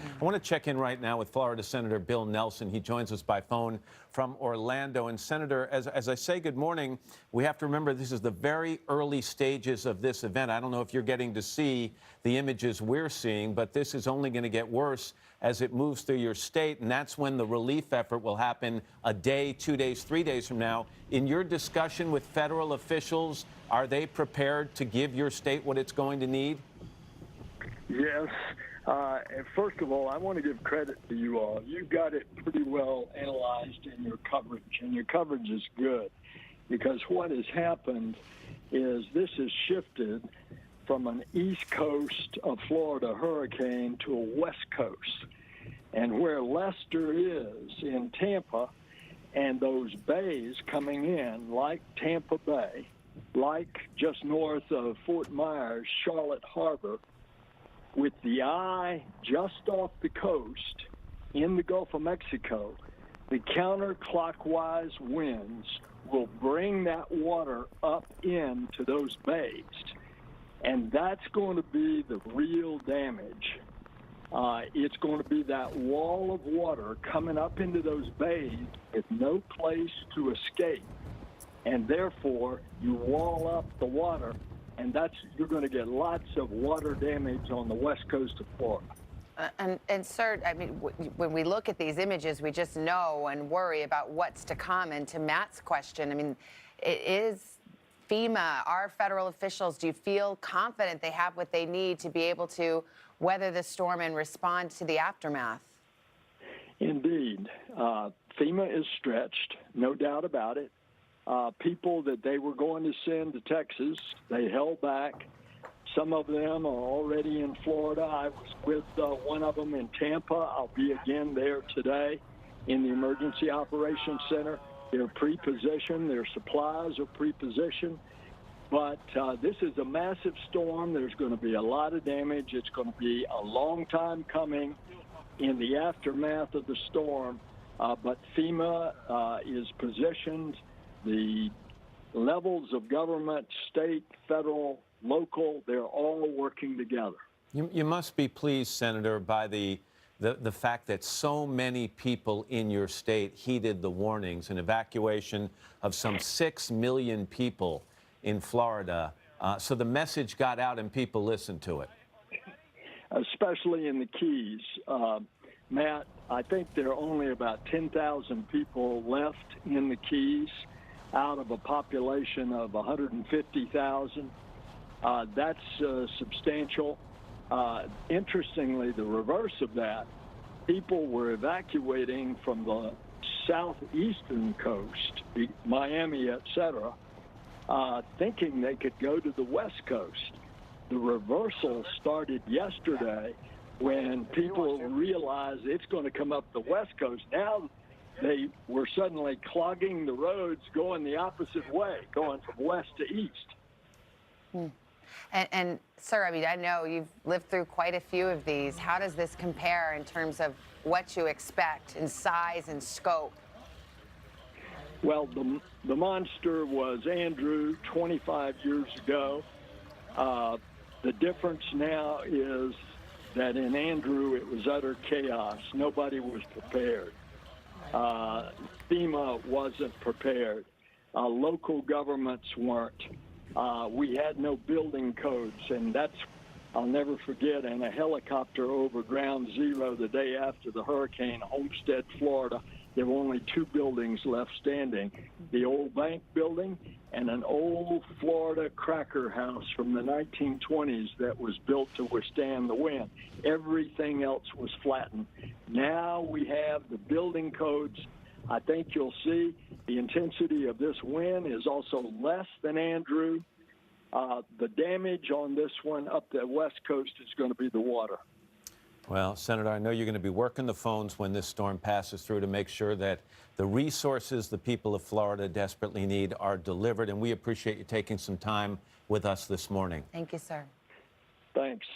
I want to check in right now with Florida Senator Bill Nelson. He joins us by phone from Orlando. And Senator, as I say good morning, we have to remember this is the very early stages of this event. I don't know if you're getting to see the images we're seeing, but this is only going to get worse as it moves through your state. And that's when the relief effort will happen a day, 2 days, 3 days from now. In your discussion with federal officials, are they prepared to give your state what it's going to need? Yes. First of all, I want to give credit to you all. You've got it pretty well analyzed in your coverage, and your coverage is good because what has happened is this has shifted from an east coast of Florida hurricane to a west coast. And where Lester is in Tampa and those bays coming in, like Tampa Bay, like just north of Fort Myers, Charlotte Harbor, with the eye just off the coast in the Gulf of Mexico, the counterclockwise winds will bring that water up into those bays. And that's going to be the real damage. It's going to be that wall of water coming up into those bays with no place to escape. And therefore, you wall up the water, and you're going to get lots of water damage on the west coast of Florida. And sir, I mean, when we look at these images, we just know and worry about what's to come. And to Matt's question, I mean, it is FEMA, our federal officials, do you feel confident they have what they need to be able to weather the storm and respond to the aftermath? Indeed. FEMA is stretched, no doubt about it. People that they were going to send to Texas, they held back. Some of them are already in Florida. I was with one of them in Tampa. I'll be again there today in the Emergency Operations Center. They're pre-positioned. Their supplies are pre-positioned. But this is a massive storm. There's going to be a lot of damage. It's going to be a long time coming in the aftermath of the storm. But FEMA is positioned. The levels of government, state, federal, local, they're all working together. You must be pleased, Senator, by the fact that so many people in your state heeded the warnings. An evacuation of some 6 million people in Florida. So the message got out and people listened to it. Especially in the Keys. Matt, I think there are only about 10,000 people left in the Keys out of a population of 150,000. That's substantial. Interestingly, the reverse of that, people were evacuating from the southeastern coast, Miami, etc., thinking they could go to the west coast. The reversal started yesterday when people realized it's going to come up the west coast. Now they were suddenly clogging the roads going the opposite way, going from west to east. And sir, I mean, I know you've lived through quite a few of these. How does this compare in terms of what you expect in size and scope? Well, the monster was Andrew 25 years ago. The difference now is that in Andrew, it was utter chaos. Nobody was prepared. FEMA wasn't prepared. Local governments weren't. We had no building codes, and I'll never forget, in a helicopter over Ground Zero the day after the hurricane, Homestead, Florida, there were only 2 buildings left standing, the old bank building and an old Florida cracker house from the 1920s that was built to withstand the wind. Everything else was flattened. Now we have the building codes. I think you'll see the intensity of this wind is also less than Andrew. The damage on this one up the west coast is going to be the water. Well, Senator, I know you're going to be working the phones when this storm passes through to make sure that the resources the people of Florida desperately need are delivered, and we appreciate you taking some time with us this morning. Thank you, sir. Thanks.